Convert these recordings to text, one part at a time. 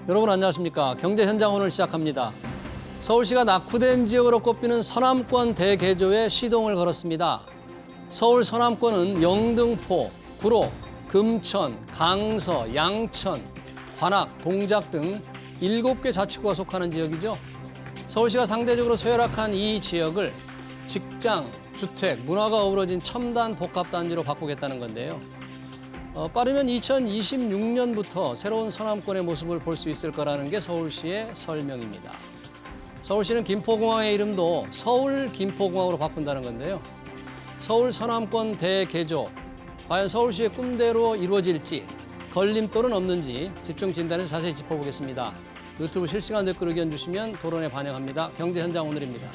여러분 안녕하십니까. 경제 현장 오늘 시작합니다. 서울시가 낙후된 지역으로 꼽히는 서남권 대개조에 시동을 걸었습니다. 서울 서남권은 영등포, 구로, 금천, 강서, 양천, 관악, 동작 등 7개 자치구가 속하는 지역이죠. 서울시가 상대적으로 소열악한 이 지역을 직장, 주택, 문화가 어우러진 첨단 복합단지로 바꾸겠다는 건데요. 빠르면 2026년부터 새로운 서남권의 모습을 볼 수 있을 거라는 게 서울시의 설명입니다. 서울시는 김포공항의 이름도 서울 김포공항으로 바꾼다는 건데요. 서울 서남권 대개조, 과연 서울시의 꿈대로 이루어질지 걸림돌은 없는지 집중 진단에서 자세히 짚어보겠습니다. 유튜브 실시간 댓글 의견 주시면 토론에 반영합니다. 경제 현장 오늘입니다.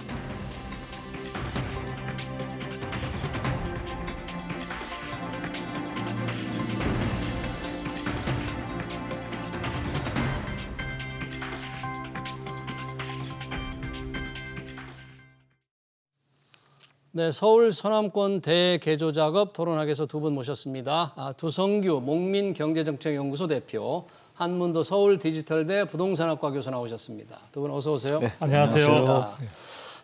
네, 서울 서남권 대개조 작업 토론하기 위해서 두 분 모셨습니다. 두성규 목민경제정책연구소 대표, 한문도 서울디지털대 부동산학과 교수 나오셨습니다. 두 분 어서 오세요. 네, 안녕하세요.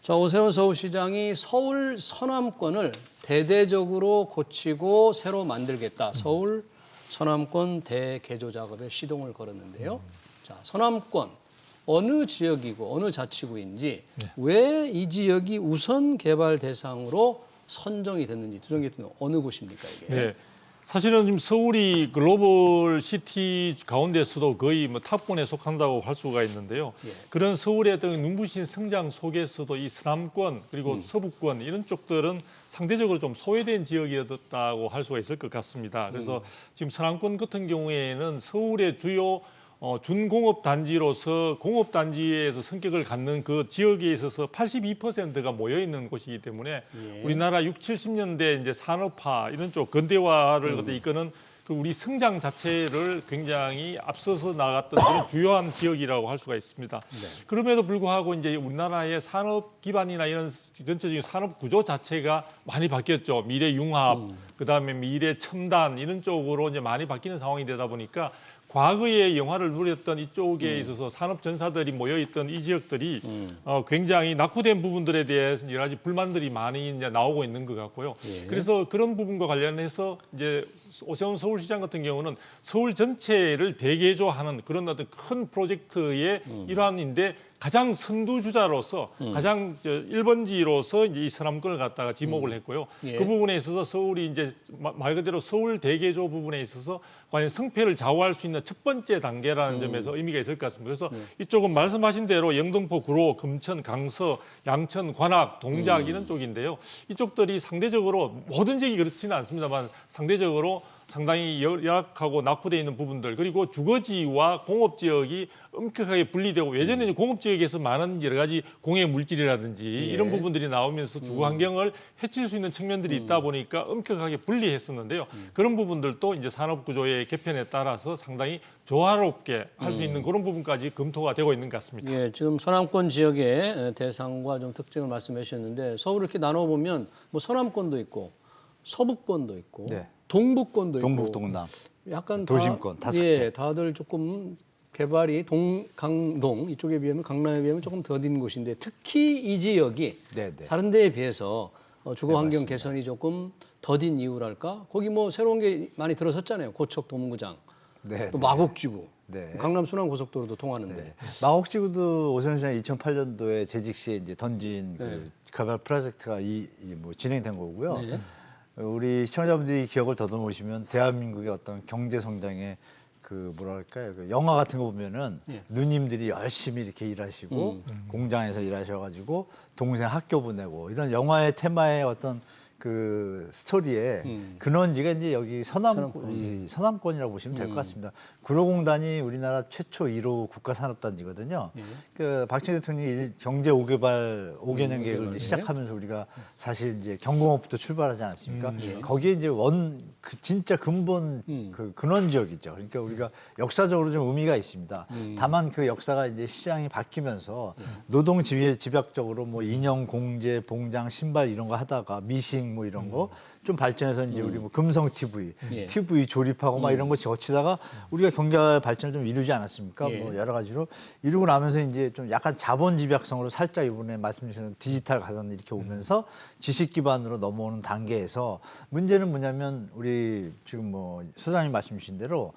자, 오세훈 서울시장이 서울 서남권을 대대적으로 고치고 새로 만들겠다. 서울 서남권 대개조 작업에 시동을 걸었는데요. 자, 서남권. 어느 지역이고 어느 자치구인지 왜 이 지역이 우선 개발 대상으로 선정이 됐는지 두성규 대표님 어느 곳입니까 이게? 네, 사실은 지금 서울이 글로벌 시티 가운데서도 거의 뭐 탑권에 속한다고 할 수가 있는데요. 그런 서울의 어떤 눈부신 성장 속에서도 이 서남권 그리고 서부권 이런 쪽들은 상대적으로 좀 소외된 지역이었다고 할 수가 있을 것 같습니다. 그래서 지금 서남권 같은 경우에는 서울의 주요 준공업단지로서 공업단지에서 성격을 갖는 그 지역에 있어서 82%가 모여 있는 곳이기 때문에 우리나라 6, 70년대 이제 산업화 이런 쪽 근대화를 이끄는 그 우리 성장 자체를 굉장히 앞서서 나갔던 그런 주요한 지역이라고 할 수가 있습니다. 네. 그럼에도 불구하고 이제 우리나라의 산업 기반이나 이런 전체적인 산업 구조 자체가 많이 바뀌었죠. 미래 융합, 그다음에 미래 첨단 이런 쪽으로 이제 많이 바뀌는 상황이 되다 보니까 과거에 영화를 누렸던 이쪽에 있어서 산업 전사들이 모여있던 이 지역들이 굉장히 낙후된 부분들에 대해서 여러 가지 불만들이 많이 이제 나오고 있는 것 같고요. 그래서 그런 부분과 관련해서 이제 오세훈 서울시장 같은 경우는 서울 전체를 대개조하는 그런 어떤 큰 프로젝트의 일환인데 가장 선두주자로서 가장 1번지로서 이제 이 서남권을 갖다가 지목을 했고요. 그 부분에 있어서 서울이 이제 말 그대로 서울 대개조 부분에 있어서 과연 성패를 좌우할 수 있는 첫 번째 단계라는 점에서 의미가 있을 것 같습니다. 그래서 이쪽은 말씀하신 대로 영등포, 구로, 금천, 강서, 양천, 관악, 동작 이런 쪽인데요. 이쪽들이 상대적으로 모든 지역이 그렇지는 않습니다만 상대적으로 상당히 열악하고 낙후되어 있는 부분들 그리고 주거지와 공업지역이 엄격하게 분리되고 예전에 이제 공업지역에서 많은 여러 가지 공해 물질이라든지 이런 부분들이 나오면서 주거 환경을 해칠 수 있는 측면들이 있다 보니까 엄격하게 분리했었는데요. 그런 부분들도 이제 산업구조의 개편에 따라서 상당히 조화롭게 할 수 있는 그런 부분까지 검토가 되고 있는 것 같습니다. 예, 지금 서남권 지역의 대상과 좀 특징을 말씀해 주셨는데 서울을 이렇게 나눠보면 뭐 서남권도 있고 서북권도 있고 동북권도 동북, 있고 동남, 약간 도심권 다섯 개. 예, 다들 조금 개발이 강동 이쪽에 비하면 강남에 비하면 조금 더딘 곳인데 특히 이 지역이 다른 데에 비해서 주거 환경 개선이 조금 더딘 이유랄까? 거기 뭐 새로운 게 많이 들어섰잖아요. 고척 동구장, 또 마곡지구, 강남 순환고속도로도 통하는데. 마곡지구도 오세훈 시장이 2008년도에 재직 시에 이제 던진 그 개발 프로젝트가 뭐 진행된 거고요. 우리 시청자분들이 기억을 더듬으시면 대한민국의 어떤 경제 성장의 그 뭐랄까요, 그 영화 같은 거 보면은 누님들이 열심히 이렇게 일하시고 공장에서 일하셔가지고 동생 학교 보내고 이런 영화의 테마의 어떤 그 스토리의 근원지가 이제 여기 서남권이라고 보시면 될 것 같습니다. 구로공단이 우리나라 최초 1호 국가산업단지거든요. 그 박정희 대통령이 경제 5개년 계획을 이제 시작하면서 우리가 사실 이제 경공업부터 출발하지 않았습니까? 거기에 이제 진짜 근본 그 근원 지역이죠. 그러니까 우리가 역사적으로 좀 의미가 있습니다. 다만 그 역사가 이제 시장이 바뀌면서 노동 집약적으로 뭐 인형, 공제, 봉장, 신발 이런 거 하다가 미싱 웨딩 뭐 이런 거 좀 발전해서 이제 우리 뭐 금성 TV, 예. TV 조립하고 막 이런 거 거치다가 우리가 경제 발전을 좀 이루지 않았습니까? 예. 뭐 여러 가지로 이루고 나면서 이제 좀 약간 자본 집약성으로 살짝 이번에 말씀 주신 디지털 가전 이렇게 오면서 지식 기반으로 넘어오는 단계에서 문제는 뭐냐면 우리 지금 뭐 소장님 말씀 주신 대로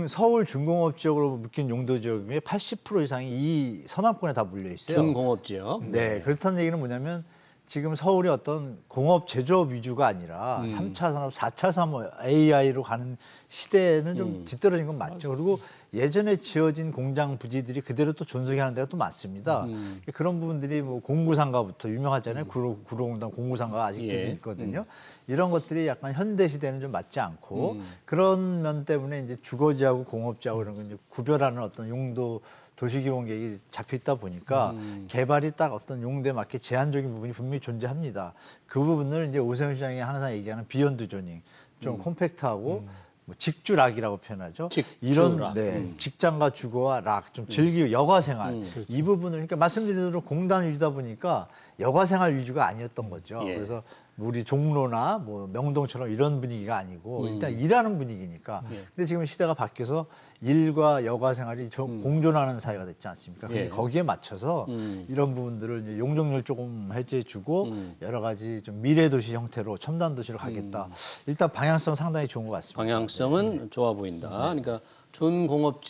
서울 중공업 지역으로 묶인 용도 지역 중에 80% 이상이 이 서남권에 다 몰려 있어요. 중공업 지역. 네, 그렇다는 얘기는 뭐냐면 지금 서울이 어떤 공업 제조업 위주가 아니라 3차 산업, 4차 산업 AI로 가는 시대에는 좀 뒤떨어진 건 맞죠. 그리고 예전에 지어진 공장 부지들이 그대로 또 존속해 하는 데가 또 많습니다. 그런 부분들이 뭐 공구상가부터 유명하잖아요. 구로공단 공구상가가 아직도 예. 있거든요. 이런 것들이 약간 현대 시대는 좀 맞지 않고 그런 면 때문에 이제 주거지하고 공업지하고 이런 걸 이제 구별하는 어떤 용도 도시기본계획이 잡혀 있다 보니까 개발이 딱 어떤 용도에 맞게 제한적인 부분이 분명히 존재합니다. 그 부분을 이제 오세훈 시장이 항상 얘기하는 비욘드 조닝, 좀 콤팩트하고 뭐 직주락이라고 표현하죠. 이런 직장과 주거와 락, 좀 즐기고 여가 생활 이 부분을 그러니까 말씀드린 대로 공단 위주다 보니까 여가 생활 위주가 아니었던 거죠. 예. 그래서 우리 종로나 뭐 명동처럼 이런 분위기가 아니고 일단 일하는 분위기니까. 근데 지금 시대가 바뀌어서 일과 여가 생활이 공존하는 사회가 됐지 않습니까? 근데 예. 거기에 맞춰서 이런 부분들을 이제 용적률 조금 해제해주고 여러 가지 좀 미래 도시 형태로 첨단 도시로 가겠다. 일단 방향성 상당히 좋은 것 같습니다. 방향성은 좋아 보인다. 그러니까 준공업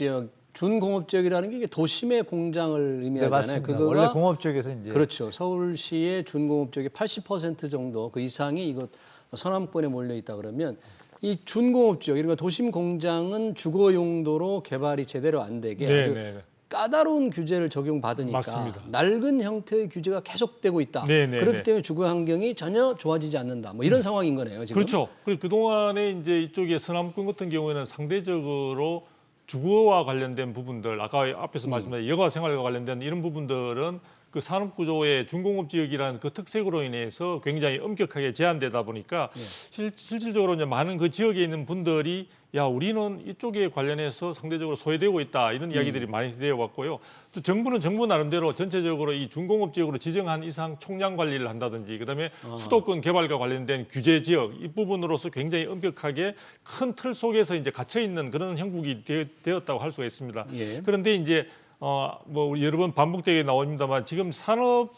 지역이라는 게 이게 도심의 공장을 네, 의미하잖아요. 맞습니다. 그거가 원래 공업 지역에서 이제 그렇죠. 서울시의 준공업 지역의 80% 정도 그 이상이 이거 서남권에 몰려 있다 그러면 이 준공업 지역, 그러니까 도심 공장은 주거 용도로 개발이 제대로 안 되게 아주 까다로운 규제를 적용받으니까 맞습니다. 낡은 형태의 규제가 계속되고 있다. 네네네. 그렇기 때문에 주거 환경이 전혀 좋아지지 않는다. 뭐 이런 상황인 거네요. 지금. 그렇죠. 그동안에 이제 이쪽에 서남권 같은 경우에는 상대적으로 주거와 관련된 부분들, 아까 앞에서 말씀드린 여가 생활과 관련된 이런 부분들은 그 산업 구조의 중공업 지역이라는 그 특색으로 인해서 굉장히 엄격하게 제한되다 보니까 실질적으로 이제 많은 그 지역에 있는 분들이 야, 우리는 이쪽에 관련해서 상대적으로 소외되고 있다 이런 이야기들이 많이 되어 왔고요. 또 정부는 정부 나름대로 전체적으로 이 중공업 지역으로 지정한 이상 총량 관리를 한다든지 그다음에 수도권 개발과 관련된 규제 지역 이 부분으로서 굉장히 엄격하게 큰 틀 속에서 이제 갇혀 있는 그런 형국이 되었다고 할 수가 있습니다. 예. 그런데 이제 뭐 여러 번 반복되게 나옵니다만 지금 산업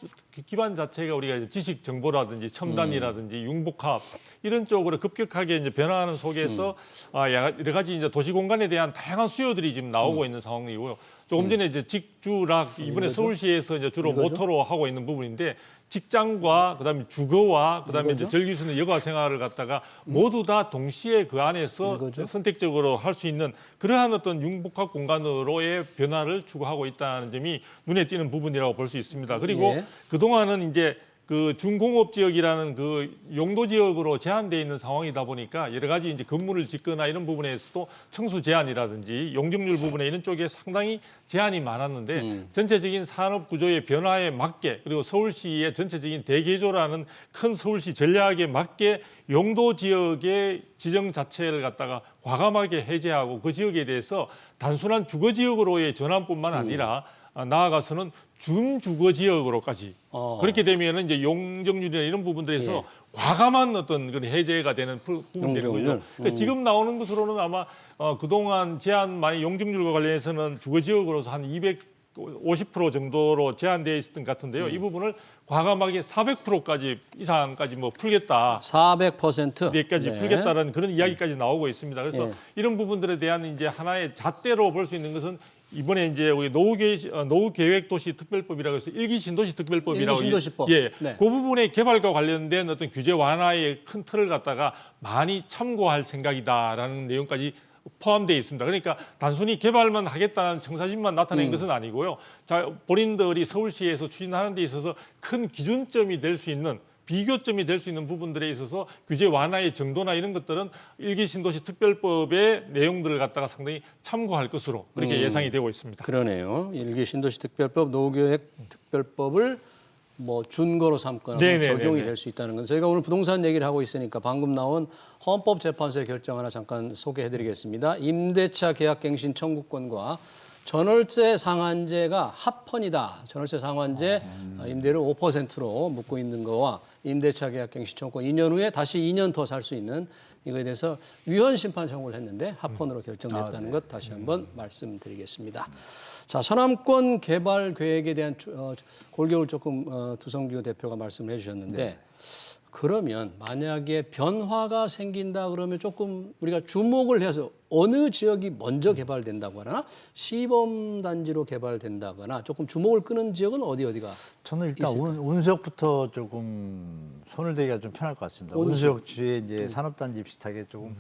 기반 자체가 우리가 지식 정보라든지 첨단이라든지 융복합 이런 쪽으로 급격하게 이제 변화하는 속에서 여러 가지 이제 도시 공간에 대한 다양한 수요들이 지금 나오고 있는 상황이고요. 조금 전에 이제 직주락 이번에 서울시에서 이제 주로 모토로 하고 있는 부분인데 직장과 그다음에 주거와 그다음에 이제 즐길 수 있는 여가 생활을 갖다가 모두 다 동시에 그 안에서 이거죠? 선택적으로 할 수 있는 그러한 어떤 융복합 공간으로의 변화를 추구하고 있다는 점이 눈에 띄는 부분이라고 볼 수 있습니다. 그리고 예. 그동안은 이제 그 중공업 지역이라는 그 용도 지역으로 제한되어 있는 상황이다 보니까 여러 가지 이제 건물을 짓거나 이런 부분에서도 청수 제한이라든지 용적률 부분에 이런 쪽에 상당히 제한이 많았는데 전체적인 산업 구조의 변화에 맞게 그리고 서울시의 전체적인 대개조라는 큰 서울시 전략에 맞게 용도 지역의 지정 자체를 갖다가 과감하게 해제하고 그 지역에 대해서 단순한 주거 지역으로의 전환뿐만 아니라 나아가서는 준주거 지역으로까지 그렇게 되면은 이제 용적률이나 이런 부분들에서 과감한 어떤 그런 해제가 되는 부분들인 거죠. 그러니까 지금 나오는 것으로는 아마 그동안 제한 많이 용적률과 관련해서는 주거 지역으로서 한 250% 정도로 제한되어 있었던 것 같은데요. 이 부분을 과감하게 400%까지 이상까지 뭐 풀겠다. 400%. 까지 풀겠다라는 그런 이야기까지 나오고 있습니다. 그래서 이런 부분들에 대한 이제 하나의 잣대로 볼 수 있는 것은 이번에 이제 우리 노후 계획 도시 특별법이라고 해서 일기 신도시 특별법이라고 일기 신도시법. 예. 네. 그 부분의 개발과 관련된 어떤 규제 완화의 큰 틀을 갖다가 많이 참고할 생각이다라는 내용까지 포함되어 있습니다. 그러니까 단순히 개발만 하겠다는 청사진만 나타낸 것은 아니고요. 자, 본인들이 서울시에서 추진하는 데 있어서 큰 기준점이 될 수 있는 비교점이 될 수 있는 부분들에 있어서 규제 완화의 정도나 이런 것들은 일기 신도시 특별법의 내용들을 갖다가 상당히 참고할 것으로 그렇게 예상이 되고 있습니다. 그러네요. 일기 신도시 특별법, 노후계획 특별법을 뭐 준거로 삼거나 네네네네. 적용이 될 수 있다는 건 저희가 오늘 부동산 얘기를 하고 있으니까 방금 나온 헌법재판소의 결정 하나 잠깐 소개해드리겠습니다. 임대차 계약갱신 청구권과 전월세 상한제가 합헌이다. 전월세 상한제 임대를 5%로 묶고 있는 거와 임대차 계약갱 시청권 2년 후에 다시 2년 더 살 수 있는 이거에 대해서 위헌 심판 청구를 했는데 합헌으로 결정됐다는 것 다시 한번 말씀드리겠습니다. 자, 서남권 개발 계획에 대한 골격을 조금 두성규 대표가 말씀을 해주셨는데 그러면 만약에 변화가 생긴다 그러면 조금 우리가 주목을 해서 어느 지역이 먼저 개발된다거나 시범 단지로 개발된다거나 조금 주목을 끄는 지역은 어디가? 저는 일단 온수역부터 조금 손을 대기가 좀 편할 것 같습니다. 온수역 주위에 이제 산업단지 비슷하게 조금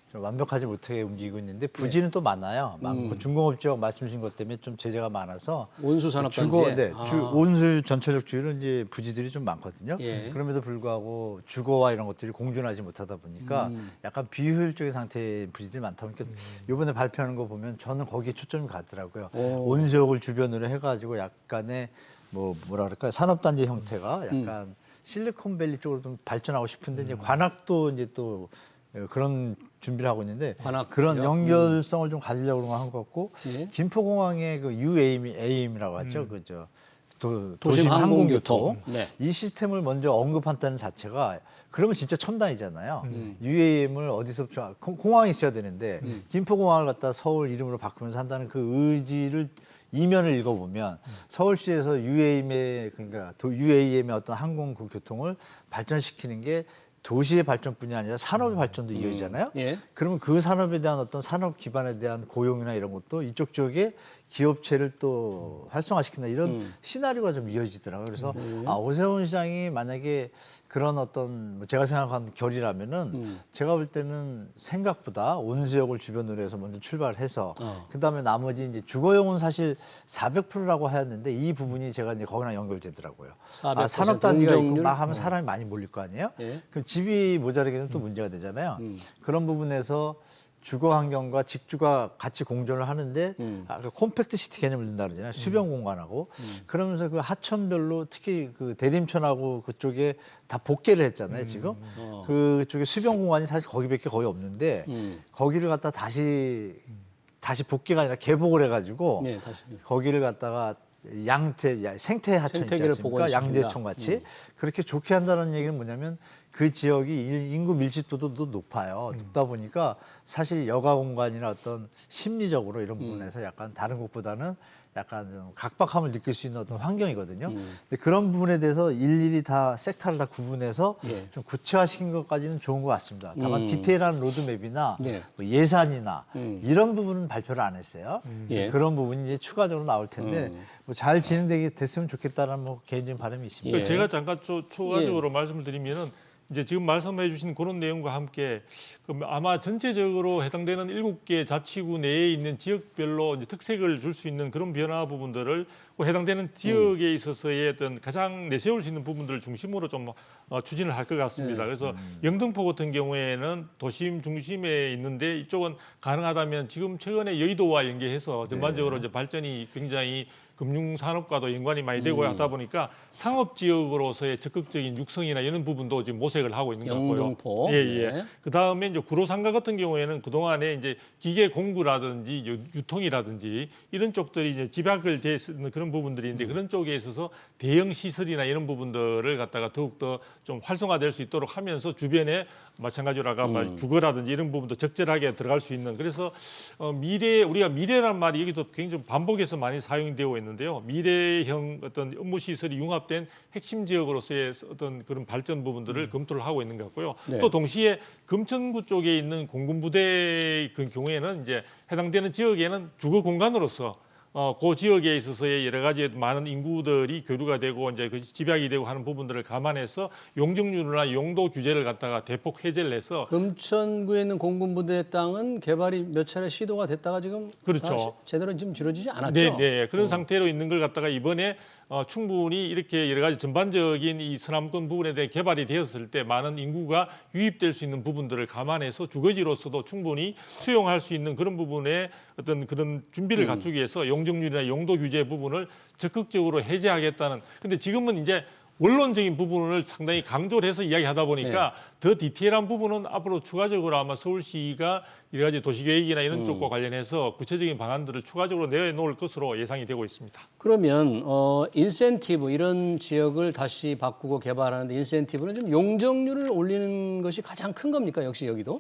좀 완벽하지 못하게 움직이고 있는데 부지는 또 많아요. 많고 중공업 지역 말씀 주신 것 때문에 좀 제재가 많아서 온수 산업단지에 온수 전체적 주위는 이제 부지들이 좀 많거든요. 예. 그럼에도 불구하고 주거와 이런 것들이 공존하지 못하다 보니까 약간 비효율적인 상태의 부지들이 많다 보니까 이번에 발표하는 거 보면 저는 거기에 초점이 가더라고요. 온수역을 주변으로 해가지고 약간의 뭐라 그럴까요? 산업단지 형태가 약간 실리콘밸리 쪽으로 좀 발전하고 싶은데 이제 관악도 이제 또 그런 준비를 하고 있는데 그런 연결성을 좀 가지려고 한 것 같고 예. 김포공항의 그 UAM이라고 하죠. 그죠. 도심 항공교통. 네. 이 시스템을 먼저 언급한다는 자체가 그러면 진짜 첨단이잖아요. UAM을 어디서 공항이 있어야 되는데 김포공항을 갖다 서울 이름으로 바꾸면서 한다는 그 의지를 이면을 읽어보면 서울시에서 UAM의 그러니까 UAM의 어떤 항공 교통을 발전시키는 게 도시의 발전뿐이 아니라 산업의 발전도 이어지잖아요. 예. 그러면 그 산업에 대한 어떤 산업 기반에 대한 고용이나 이런 것도 이쪽 지역에 기업체를 또 활성화시킨다 이런 시나리오가 좀 이어지더라고요. 그래서 오세훈 시장이 만약에 그런 어떤 제가 생각하는 결이라면은 제가 볼 때는 생각보다 온수역을 주변으로 해서 먼저 출발해서 그다음에 나머지 이제 주거용은 사실 400%라고 하였는데 이 부분이 제가 이제 거기랑 연결되더라고요. 산업단지가 있고 막 하면 사람이 많이 몰릴 거 아니에요? 예. 그럼 집이 모자라게 되면 또 문제가 되잖아요. 그런 부분에서 주거 환경과 직주가 같이 공존을 하는데 아까 콤팩트 시티 개념을 든다 그러잖아요. 수변 공간하고 그러면서 그 하천별로 특히 그 대림천하고 그쪽에 다 복개를 했잖아요. 지금 그쪽에 수변 공간이 사실 거기밖에 거의 없는데 거기를 갖다 다시 복개가 아니라 개복을 해가지고 네, 다시. 거기를 갖다가 생태 하천 있지 않습니까? 양재천 같이 그렇게 좋게 한다는 얘기는 뭐냐면 그 지역이 인구 밀집도도 높아요. 높다 보니까 사실 여가 공간이나 어떤 심리적으로 이런 부분에서 약간 다른 곳보다는 약간 좀 각박함을 느낄 수 있는 어떤 환경이거든요. 근데 그런 부분에 대해서 일일이 다 섹터를 다 구분해서 좀 구체화시킨 것까지는 좋은 것 같습니다. 다만 디테일한 로드맵이나 뭐 예산이나 이런 부분은 발표를 안 했어요. 예. 그런 부분이 이제 추가적으로 나올 텐데 뭐 잘 진행되게 됐으면 좋겠다는 뭐 개인적인 바람이 있습니다. 예. 제가 잠깐 추가적으로 말씀을 드리면은 이제 지금 말씀해 주신 그런 내용과 함께 아마 전체적으로 해당되는 7개 자치구 내에 있는 지역별로 이제 특색을 줄 수 있는 그런 변화 부분들을 해당되는 지역에 있어서의 어떤 가장 내세울 수 있는 부분들을 중심으로 좀 추진을 할 것 같습니다. 그래서 영등포 같은 경우에는 도심 중심에 있는데 이쪽은 가능하다면 지금 최근에 여의도와 연계해서 전반적으로 이제 발전이 굉장히 금융산업과도 연관이 많이 되고 하다 보니까 상업지역으로서의 적극적인 육성이나 이런 부분도 지금 모색을 하고 있는 것 같고요. 영등포. 예. 네. 그 다음에 이제 구로상가 같은 경우에는 그동안에 이제 기계 공구라든지 유통이라든지 이런 쪽들이 이제 집약을 돼 있는 그런 부분들이 있는데 그런 쪽에 있어서 대형 시설이나 이런 부분들을 갖다가 더욱더 좀 활성화될 수 있도록 하면서 주변에 마찬가지로 아까 주거라든지 이런 부분도 적절하게 들어갈 수 있는 그래서 우리가 미래란 말이 여기도 굉장히 반복해서 많이 사용되고 있는데요. 미래형 어떤 업무 시설이 융합된 핵심 지역으로서의 어떤 그런 발전 부분들을 검토를 하고 있는 것 같고요. 네. 또 동시에 금천구 쪽에 있는 공군부대 그 경우에는 이제 해당되는 지역에는 주거 공간으로서 그 지역에 있어서의 여러 가지 많은 인구들이 교류가 되고 이제 그 집약이 되고 하는 부분들을 감안해서 용적률이나 용도 규제를 갖다가 대폭 해제를 해서 금천구에 있는 공군부대 땅은 개발이 몇 차례 시도가 됐다가 지금 그렇죠. 제대로 지금 이루어지지 않았죠. 네. 그런 상태로 있는 걸 갖다가 이번에 충분히 이렇게 여러 가지 전반적인 이 서남권 부분에 대해 개발이 되었을 때 많은 인구가 유입될 수 있는 부분들을 감안해서 주거지로서도 충분히 수용할 수 있는 그런 부분에 어떤 그런 준비를 갖추기 위해서 용적률이나 용도 규제 부분을 적극적으로 해제하겠다는. 근데 지금은 이제 원론적인 부분을 상당히 강조를 해서 이야기하다 보니까 더 디테일한 부분은 앞으로 추가적으로 아마 서울시가 여러 가지 도시계획이나 이런 쪽과 관련해서 구체적인 방안들을 추가적으로 내놓을 것으로 예상이 되고 있습니다. 그러면 인센티브 이런 지역을 다시 바꾸고 개발하는데 인센티브는 좀 용적률을 올리는 것이 가장 큰 겁니까? 역시 여기도?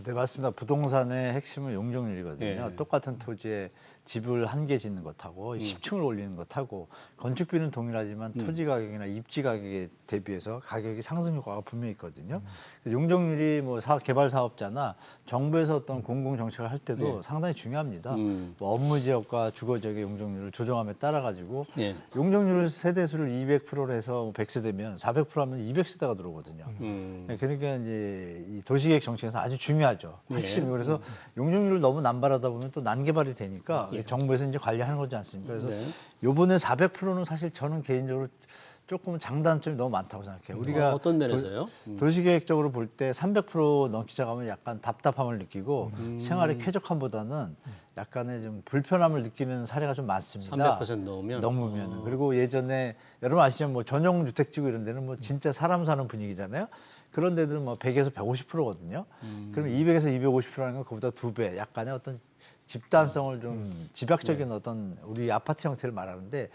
네, 맞습니다. 부동산의 핵심은 용적률이거든요. 예. 똑같은 토지에 집을 한 개 짓는 것하고 10층을 올리는 것하고 건축비는 동일하지만 토지 가격이나 입지 가격에 대비해서 가격이 상승 효과가 분명히 있거든요. 용적률이 뭐 개발 사업자나 정부에서 어떤 공공 정책을 할 때도 상당히 중요합니다. 뭐 업무 지역과 주거 지역의 용적률을 조정함에 따라 가지고 예. 용적률 세대수를 200%로 해서 100세대면 400% 하면 200세대가 들어오거든요. 그러니까 이제 이 도시계획 정책에서 아주 중요하죠. 핵심이. 그래서 용적률을 너무 남발하다 보면 또 난개발이 되니까 정부에서 이제 관리하는 거지 않습니까? 그래서 요번에 400%는 사실 저는 개인적으로 조금 장단점이 너무 많다고 생각해요. 우리가 어떤 면에서요? 도시계획적으로 볼 때 300% 넘기 시작하면 약간 답답함을 느끼고 생활의 쾌적함보다는 약간의 좀 불편함을 느끼는 사례가 좀 많습니다. 300% 넘으면? 넘으면. 그리고 예전에 여러분 아시죠? 뭐 전용 주택지구 이런 데는 뭐 진짜 사람 사는 분위기잖아요. 그런 데들은 뭐 100에서 150%거든요. 그러면 200에서 250%라는 건 그보다 2배, 약간의 어떤 집단성을 좀 집약적인 어떤 우리 아파트 형태를 말하는데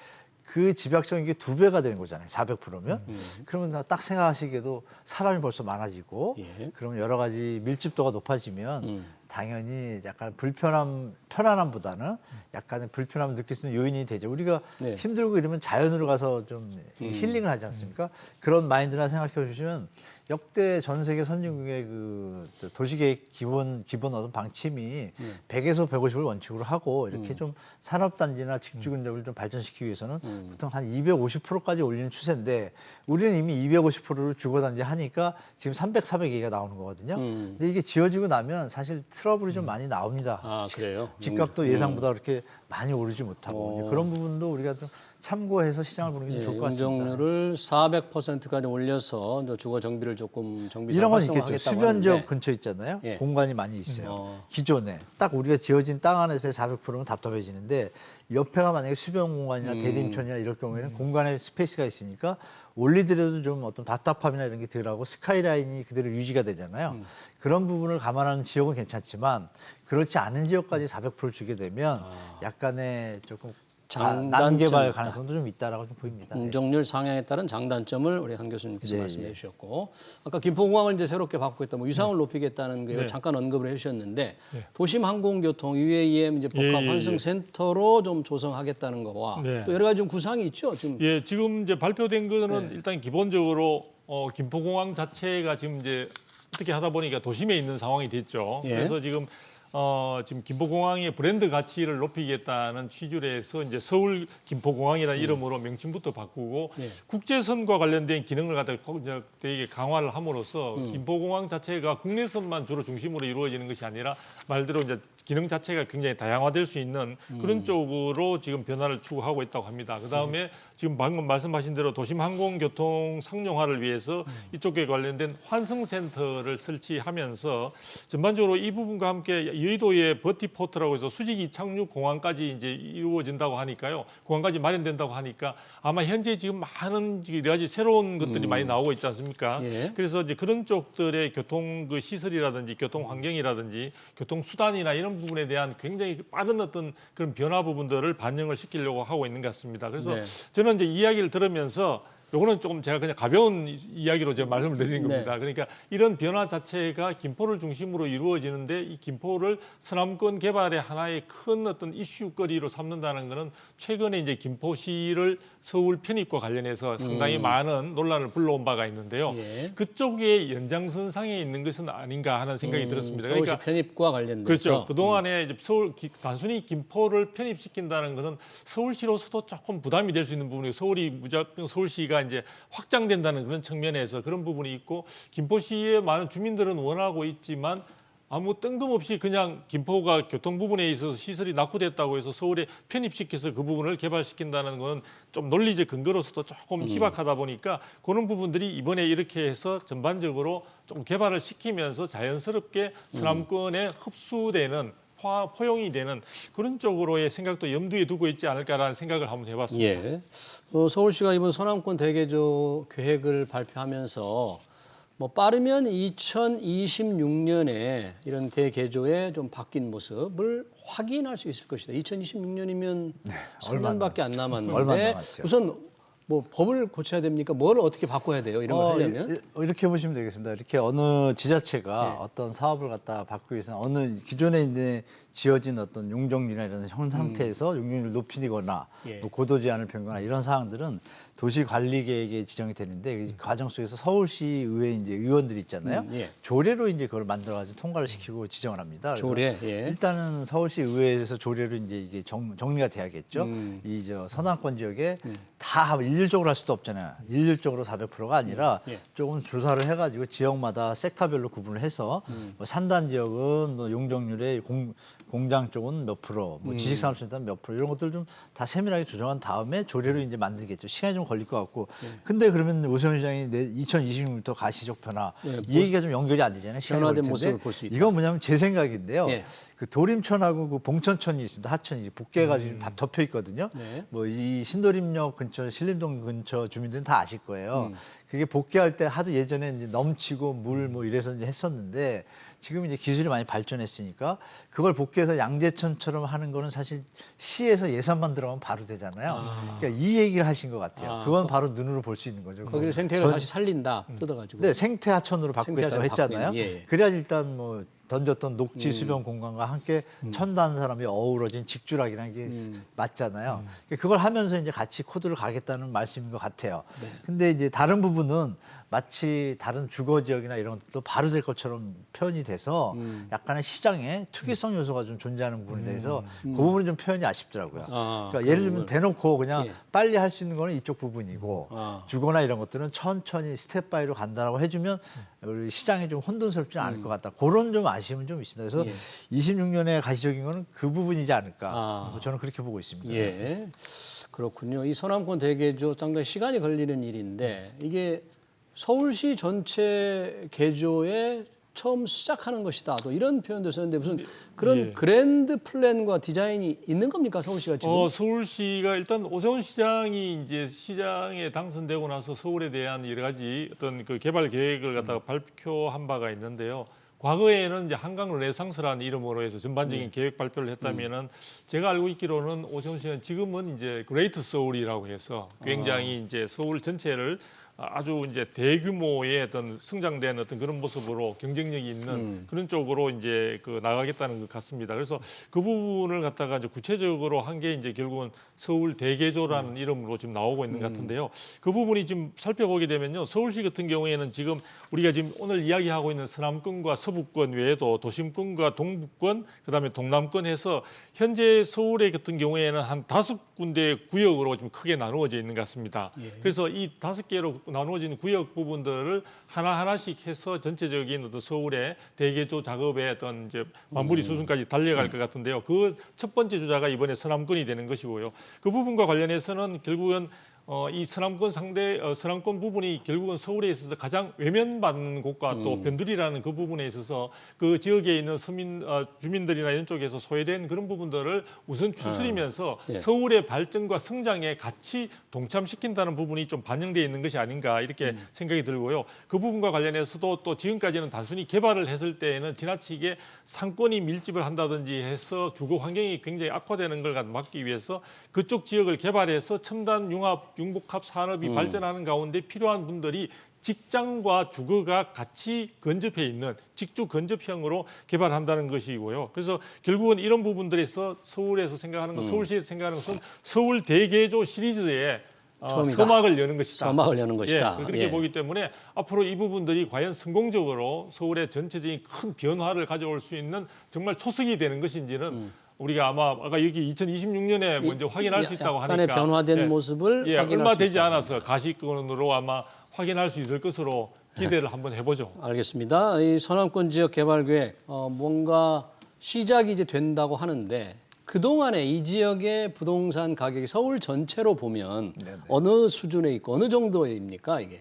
그 집약적인 게 2배가 되는 거잖아요. 400%면. 그러면 딱 생각하시기에도 사람이 벌써 많아지고 그러면 여러 가지 밀집도가 높아지면 당연히 약간 편안함보다는 약간의 불편함을 느낄 수 있는 요인이 되죠. 우리가 힘들고 이러면 자연으로 가서 좀 힐링을 하지 않습니까? 그런 마인드나 생각해 주시면 역대 전 세계 선진국의 그 도시계획 기본 어떤 방침이 100에서 150을 원칙으로 하고 이렇게 좀 산업단지나 직주 근접을 좀 발전시키기 위해서는 보통 한 250%까지 올리는 추세인데 우리는 이미 250%를 주거단지 하니까 지금 300, 400 얘기가 나오는 거거든요. 근데 이게 지어지고 나면 사실 트러블이 좀 많이 나옵니다. 아, 그래요? 집값도 예상보다 그렇게 많이 오르지 못하고 이제 그런 부분도 우리가 좀 참고해서 시장을 보는 게 좋을 것 같습니다. 용적률을 400%까지 올려서 이제 주거 정비를 조금 정비 이런 건 활성화하겠다고 있겠죠. 수변 지역 하는데 근처 있잖아요. 예. 공간이 많이 있어요. 기존에 딱 우리가 지어진 땅 안에서의 400%면 답답해지는데 옆에가 만약에 수변 공간이나 대림촌이나 이럴 경우에는 공간에 스페이스가 있으니까 올리더라도 좀 어떤 답답함이나 이런 게 덜하고 스카이라인이 그대로 유지가 되잖아요. 그런 부분을 감안하는 지역은 괜찮지만 그렇지 않은 지역까지 400%를 주게 되면 약간의 조금 난개발 가능성도 좀 있다라고 좀 보입니다. 용적률 상향에 따른 장단점을 우리 한 교수님께서 예, 말씀해 주셨고 아까 김포공항을 이제 새롭게 바꾸고 있다, 뭐 유상을 높이겠다는 걸 잠깐 언급을 해주셨는데 도심 항공교통 UAM 이제 복합 환승센터로 좀 조성하겠다는 거와 또 여러 가지 좀 구상이 있죠. 지금 지금 이제 발표된 거는 일단 기본적으로 김포공항 자체가 지금 이제 어떻게 하다 보니까 도심에 있는 상황이 됐죠. 그래서 지금 김포공항의 브랜드 가치를 높이겠다는 취지로 해서 이제 서울 김포공항이라는 이름으로 명칭부터 바꾸고 국제선과 관련된 기능을 갖다가 되게 강화를 함으로써 김포공항 자체가 국내선만 주로 중심으로 이루어지는 것이 아니라 말대로 이제 기능 자체가 굉장히 다양화될 수 있는 그런 쪽으로 지금 변화를 추구하고 있다고 합니다. 그다음에 지금 방금 말씀하신 대로 도심 항공교통 상용화를 위해서 이쪽에 관련된 환승센터를 설치하면서 전반적으로 이 부분과 함께 여의도의 버티포트라고 해서 수직이 착륙 공항까지 이제 이루어진다고 하니까요. 공항까지 마련된다고 하니까 아마 현재 지금 많은 여러 가지 새로운 것들이 많이 나오고 있지 않습니까? 그래서 이제 그런 쪽들의 교통 그 시설이라든지 교통 환경이라든지 교통 수단이나 이런 부분에 대한 굉장히 빠른 어떤 그런 변화 부분들을 반영을 시키려고 하고 있는 것 같습니다. 그래서 저는 이제 이야기를 들으면서 요거는 조금 제가 그냥 가벼운 이야기로 제가 말씀을 드리는 겁니다. 그러니까 이런 변화 자체가 김포를 중심으로 이루어지는데 이 김포를 서남권 개발의 하나의 큰 어떤 이슈거리로 삼는다는 것은 최근에 이제 김포시를 서울 편입과 관련해서 상당히 많은 논란을 불러온 바가 있는데요. 그쪽의 연장선상에 있는 것은 아닌가 하는 생각이 들었습니다. 서울시 그러니까 편입과 관련돼서 그렇죠. 그동안에 이제 단순히 김포를 편입시킨다는 것은 서울시로서도 조금 부담이 될 수 있는 부분이고 서울시가 이제 확장된다는 그런 측면에서 그런 부분이 있고 김포시의 많은 주민들은 원하고 있지만 아무 뜬금없이 그냥 김포가 교통 부분에 있어서 시설이 낙후됐다고 해서 서울에 편입시켜서 그 부분을 개발시킨다는 건 좀 논리적 근거로서도 조금 희박하다 보니까 그런 부분들이 이번에 이렇게 해서 전반적으로 좀 개발을 시키면서 자연스럽게 서남권에 흡수되는 포용이 되는 그런 쪽으로의 생각도 염두에 두고 있지 않을까라는 생각을 한번 해봤습니다. 서울시가 이번 서남권 대개조 계획을 발표하면서 뭐 빠르면 2026년에 이런 대개조의 좀 바뀐 모습을 확인할 수 있을 것이다. 2026년이면 3년밖에 안 얼마 남았는데 남았죠. 우선 뭐 법을 고쳐야 됩니까? 뭘 어떻게 바꿔야 돼요? 이런 걸 하려면? 이렇게 보시면 되겠습니다. 이렇게 어느 지자체가 네. 어떤 사업을 갖다 바꾸기 위해서 어느 기존에 이제 지어진 어떤 용적률이나 이런 현 상태에서 용적률을 높이거나 예. 뭐 고도 제한을 변경하나 이런 사항들은 도시 관리 계획에 지정이 되는데 이 과정 속에서 서울시 의회 이제 의원들이 있잖아요. 예. 조례로 이제 그걸 만들어 가지고 통과를 시키고 지정을 합니다. 그래서 조례, 예. 일단은 서울시 의회에서 조례로 이제 이게 정리가 돼야겠죠. 이 저 서남권 지역에 다 일률적으로 할 수도 없잖아요. 일률적으로 400%가 아니라 예. 조금 조사를 해가지고 지역마다 섹터별로 구분을 해서 뭐 산단 지역은 뭐 용적률의 공장 쪽은 몇 프로, 뭐 지식산업센터는 몇 프로 이런 것들 좀 다 세밀하게 조정한 다음에 조례로 이제 만들겠죠. 시간이 좀 걸릴 것 같고. 근데 그러면 오세훈 시장이 2026년부터 가시적 변화 예, 이 얘기가 좀 연결이 안 되잖아요. 시간이 변화된 걸릴 텐데. 모습을 볼수 있다. 이건 뭐냐면 제 생각인데요. 예. 그 도림천하고 그 봉천천이 있습니다. 하천이 복개해가지고 다 덮여 있거든요. 네. 뭐 이 신도림역 근처, 신림동 근처 주민들은 다 아실 거예요. 그게 복개할 때 하도 예전에 이제 넘치고 물 뭐 이래서 이제 했었는데 지금 이제 기술이 많이 발전했으니까 그걸 복개해서 양재천처럼 하는 거는 사실 시에서 예산만 들어가면 바로 되잖아요. 그러니까 이 얘기를 하신 것 같아요. 그건 바로 눈으로 볼 수 있는 거죠. 거기를 생태를 다시 살린다. 뜯어가지고. 네, 생태 하천으로 바꾸겠다고 생태 하천 했잖아요. 바꾸는, 예. 그래야지 일단 뭐 던졌던 녹지 수변 공간과 함께 천단 사람이 어우러진 직주락이라는 게 맞잖아요. 그걸 하면서 이제 같이 코드를 가겠다는 말씀인 것 같아요. 네. 근데 이제 다른 부분은 마치 다른 주거 지역이나 이런 것도 바로 될 것처럼 표현이 돼서 약간의 시장에 특이성 요소가 좀 존재하는 부분에 대해서 그 부분은 좀 표현이 아쉽더라고요. 아, 그러니까 그 예를 들면 대놓고 그냥 예. 빨리 할 수 있는 거는 이쪽 부분이고 아. 주거나 이런 것들은 천천히 스텝 바이로 간다라고 해주면 우리 시장이 좀 혼돈스럽지는 않을 것 같다. 그런 좀 아쉬움은 좀 있습니다. 그래서 예. 26년에 가시적인 거는 그 부분이지 않을까. 아. 뭐 저는 그렇게 보고 있습니다. 예. 그렇군요. 이 서남권 대개조 상당히 시간이 걸리는 일인데 이게 서울시 전체 개조에 처음 시작하는 것이다. 또 이런 표현도 썼는데 무슨 그런 예. 그랜드 플랜과 디자인이 있는 겁니까 서울시가 지금? 서울시가 일단 오세훈 시장이 이제 시장에 당선되고 나서 서울에 대한 여러 가지 어떤 그 개발 계획을 갖다가 발표한 바가 있는데요. 과거에는 이제 한강 르네상스라는 이름으로 해서 전반적인 계획 발표를 했다면은 제가 알고 있기로는 오세훈 시장은 지금은 이제 그레이트 서울이라고 해서 굉장히 이제 서울 전체를 아주 이제 대규모의 어떤 성장된 어떤 그런 모습으로 경쟁력이 있는 그런 쪽으로 이제 그 나가겠다는 것 같습니다. 그래서 그 부분을 갖다가 이제 구체적으로 한 게 이제 결국은 서울 대개조라는 이름으로 지금 나오고 있는 것 같은데요. 그 부분이 지금 살펴보게 되면요. 서울시 같은 경우에는 지금 우리가 지금 오늘 이야기하고 있는 서남권과 서부권 외에도 도심권과 동부권, 그다음에 동남권 해서 현재 서울의 같은 경우에는 한 5군데 구역으로 좀 크게 나누어져 있는 것 같습니다. 그래서 이 5개로 나누어진 구역 부분들을 하나하나씩 해서 전체적인 어떤 서울의 대개조 작업의 어떤 이제 마무리 수준까지 달려갈 것 같은데요. 그 첫 번째 주자가 이번에 서남권이 되는 것이고요. 그 부분과 관련해서는 결국은 이 서남권 부분이 결국은 서울에 있어서 가장 외면받는 곳과 또 변두리라는 그 부분에 있어서 그 지역에 있는 주민들이나 이런 쪽에서 소외된 그런 부분들을 우선 추스리면서 예. 서울의 발전과 성장에 같이 동참시킨다는 부분이 좀 반영되어 있는 것이 아닌가 이렇게 생각이 들고요. 그 부분과 관련해서도 또 지금까지는 단순히 개발을 했을 때에는 지나치게 상권이 밀집을 한다든지 해서 주거 환경이 굉장히 악화되는 걸 막기 위해서 그쪽 지역을 개발해서 첨단 융복합 산업이 발전하는 가운데 필요한 분들이 직장과 주거가 같이 근접해 있는 직주 근접형으로 개발한다는 것이고요. 그래서 결국은 이런 부분들에서 서울에서 생각하는 것, 서울시에서 생각하는 것은 서울 대개조 시리즈의 처음이다. 서막을 여는 것이다. 서막을 여는 것이다. 예, 그렇게 예. 보기 때문에 앞으로 이 부분들이 과연 성공적으로 서울의 전체적인 큰 변화를 가져올 수 있는 정말 초석이 되는 것인지는 우리가 아까 여기 2026년에 먼저 확인할 수 있다고 하니까 약간의 변화된 모습을 확인할 얼마 수 되지 있다. 않아서 가시권으로 아마 확인할 수 있을 것으로 기대를 한번 해보죠. 알겠습니다. 이 서남권 지역 개발 계획 뭔가 시작이 이제 된다고 하는데 그동안에 이 지역의 부동산 가격이 서울 전체로 보면 어느 수준에 있고 어느 정도입니까 이게?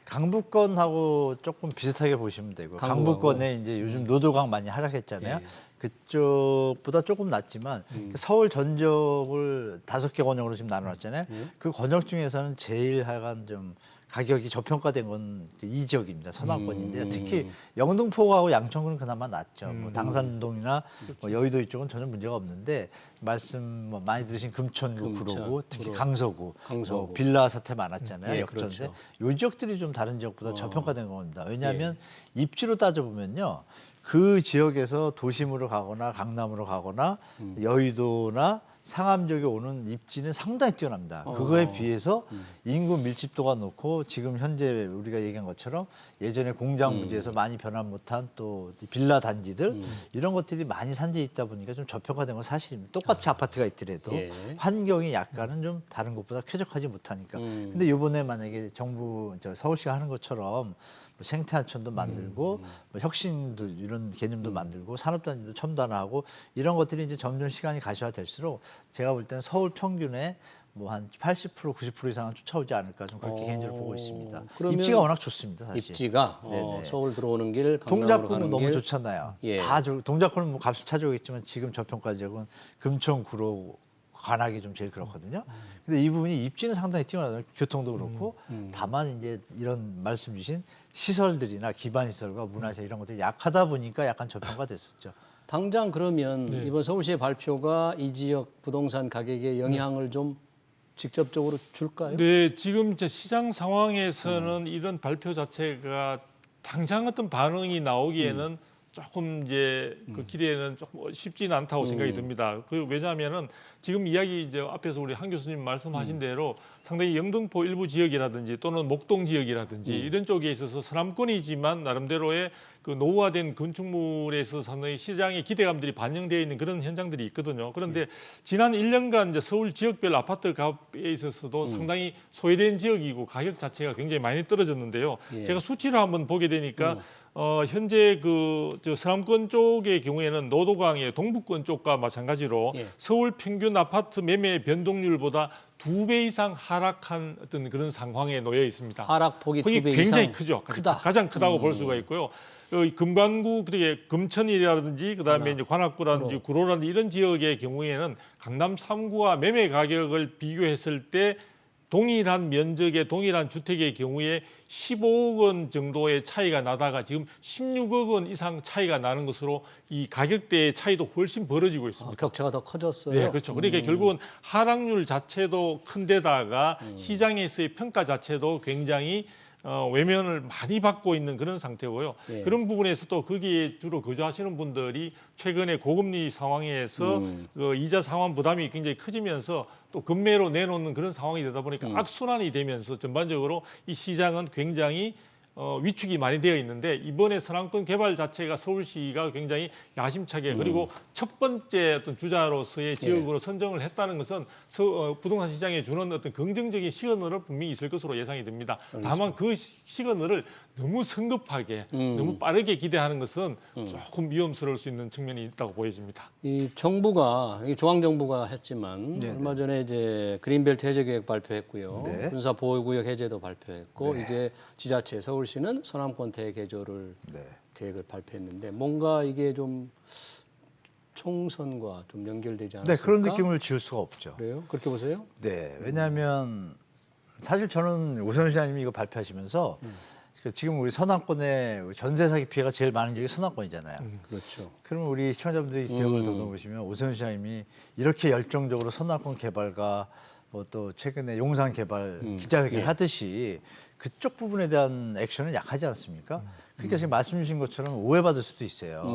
강북권하고 조금 비슷하게 보시면 되고 강북하고. 강북권에 이제 요즘 노도강 많이 하락했잖아요. 그쪽보다 조금 낮지만 서울 전역을 5개 권역으로 지금 나눠놨잖아요. 그 권역 중에서는 제일 하여간 좀 가격이 저평가된 건 이 지역입니다. 서남권인데요. 특히 영등포하고 양천구는 그나마 낫죠. 뭐 당산동이나 뭐 여의도 이쪽은 전혀 문제가 없는데 말씀 뭐 많이 들으신 금천구, 구로구, 특히 강서구, 뭐 빌라 사태 많았잖아요. 예, 역전세. 그렇죠. 요 지역들이 좀 다른 지역보다 저평가된 겁니다. 왜냐하면 입지로 따져보면요. 그 지역에서 도심으로 가거나 강남으로 가거나 여의도나 상암 지역에 오는 입지는 상당히 뛰어납니다. 그거에 비해서 인구 밀집도가 높고 지금 현재 우리가 얘기한 것처럼 예전에 공장 부지에서 많이 변화 못한 또 빌라 단지들 이런 것들이 많이 산재해 있다 보니까 좀 저평가된 건 사실입니다. 똑같이 아파트가 있더라도 예. 환경이 약간은 좀 다른 곳보다 쾌적하지 못하니까. 근데 이번에 만약에 정부 서울시가 하는 것처럼 뭐 생태하천도 만들고 뭐 혁신도 이런 개념도 만들고 산업단지도 첨단화하고 이런 것들이 이제 점점 시간이 가셔야될수록 제가 볼 때는 서울 평균에 뭐 한 80% 90% 이상은 쫓아오지 않을까 좀 그렇게 개인적으로 보고 있습니다. 그러면 입지가 워낙 좋습니다, 사실. 입지가 네네. 서울 들어오는 길, 강남으로 동작구는 가는 너무 길. 좋잖아요. 예. 동작구는 뭐 값을 찾아오겠지만 지금 저평가 지역은 금천, 구로, 관악이 좀 제일 그렇거든요. 근데 이 부분이 입지는 상당히 뛰어나요. 교통도 그렇고 다만 이제 이런 말씀 주신 시설들이나 기반 시설과 문화시설 이런 것들이 약하다 보니까 약간 저평가 됐었죠. 당장 그러면 이번 서울시의 발표가 이 지역 부동산 가격에 영향을 좀 직접적으로 줄까요? 네, 지금 이제 시장 상황에서는 이런 발표 자체가 당장 어떤 반응이 나오기에는 조금 이제 그 기대는 조금 쉽지는 않다고 생각이 듭니다. 그 왜냐하면은 지금 이야기 이제 앞에서 우리 한 교수님 말씀하신 대로 상당히 영등포 일부 지역이라든지 또는 목동 지역이라든지 이런 쪽에 있어서 서남권이지만 나름대로의 그 노후화된 건축물에 있어서 상당히 시장의 기대감들이 반영되어 있는 그런 현장들이 있거든요. 그런데 지난 1년간 이제 서울 지역별 아파트 값에 있어서도 상당히 소외된 지역이고 가격 자체가 굉장히 많이 떨어졌는데요. 제가 수치를 한번 보게 되니까 현재 저 서남권 쪽의 경우에는 노도강의 동북권 쪽과 마찬가지로 서울 평균 아파트 매매 변동률보다 2배 이상 하락한 어떤 그런 상황에 놓여 있습니다. 하락폭이 2배 이상 굉장히 크죠. 크다. 가장 크다고 볼 수가 있고요. 금관구, 그렇게 금천이라든지 그다음에 이제 관악구라든지 구로라든지 이런 지역의 경우에는 강남 3구와 매매 가격을 비교했을 때 동일한 면적의 동일한 주택의 경우에 15억 원 정도의 차이가 나다가 지금 16억 원 이상 차이가 나는 것으로 이 가격대의 차이도 훨씬 벌어지고 있습니다. 격차가 더 커졌어요. 네, 그렇죠. 그러니까 결국은 하락률 자체도 큰데다가 시장에서의 평가 자체도 굉장히 외면을 많이 받고 있는 그런 상태고요. 그런 부분에서 또 거기에 주로 거주하시는 분들이 최근에 고금리 상황에서 그 이자 상환 부담이 굉장히 커지면서 또 급매로 내놓는 그런 상황이 되다 보니까 악순환이 되면서 전반적으로 이 시장은 굉장히 위축이 많이 되어 있는데 이번에 서남권 개발 자체가 서울시가 굉장히 야심차게 그리고 첫 번째 어떤 주자로서의 지역으로 선정을 했다는 것은 부동산 시장에 주는 어떤 긍정적인 시그널은 분명히 있을 것으로 예상이 됩니다. 다만 그 시그널을 너무 성급하게 너무 빠르게 기대하는 것은 조금 위험스러울 수 있는 측면이 있다고 보여집니다. 이 정부가 중앙정부가 했지만 얼마 전에 이제 그린벨트 해제 계획 발표했고요. 군사 보호구역 해제도 발표했고 이제 지자체 서울시는 서남권 대개조를 계획을 발표했는데 뭔가 이게 좀 총선과 좀 연결되지 않았을까? 네, 그런 느낌을 지울 수가 없죠. 그래요? 그렇게 보세요? 네, 왜냐하면 사실 저는 오세훈 시장님이 이거 발표하시면서 지금 우리 서남권의 전세 사기 피해가 제일 많은 지역이 서남권이잖아요. 그렇죠. 그러면 우리 시청자분들이 기억을 더듬으시면 오세훈 시장님이 이렇게 열정적으로 서남권 개발과 뭐 또 최근에 용산 개발 기자회견 하듯이 그쪽 부분에 대한 액션은 약하지 않습니까? 그러니까 지금 말씀 주신 것처럼 오해받을 수도 있어요.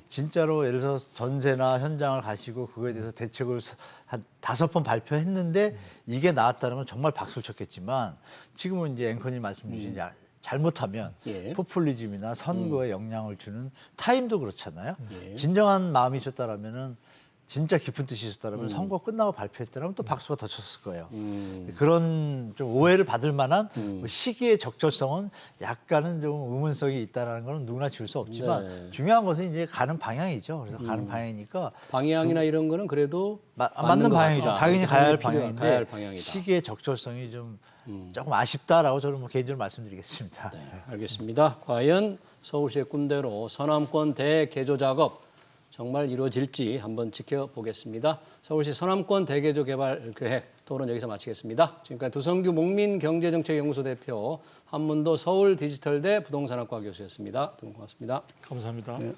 진짜로 예를 들어서 전세나 현장을 가시고 그거에 대해서 대책을 한 5번 발표했는데 이게 나왔다는 건 정말 박수를 쳤겠지만 지금은 이제 앵커님 말씀 주신 잘못하면 포퓰리즘이나 선거에 영향을 주는 타임도 그렇잖아요. 진정한 마음이 있었다라면은 진짜 깊은 뜻이 있었다면 선거 끝나고 발표했다면 또 박수가 더 쳤을 거예요. 그런 좀 오해를 받을 만한 시기의 적절성은 약간은 좀 의문성이 있다라는 건 누구나 지울 수 없지만 중요한 것은 이제 가는 방향이죠. 그래서 가는 방향이니까 방향이나 이런 거는 그래도 맞는 방향이죠. 당연히 가야 할 방향인데 가야 할 방향이다. 시기의 적절성이 좀 조금 아쉽다라고 저는 뭐 개인적으로 말씀드리겠습니다. 알겠습니다. 과연 서울시의 꿈대로 서남권 대개조 작업 정말 이루어질지 한번 지켜보겠습니다. 서울시 서남권 대개조 개발 계획 토론 여기서 마치겠습니다. 지금까지 두성규 목민경제정책연구소 대표, 한문도 서울디지털대 부동산학과 교수였습니다. 두 분 고맙습니다. 감사합니다. 네.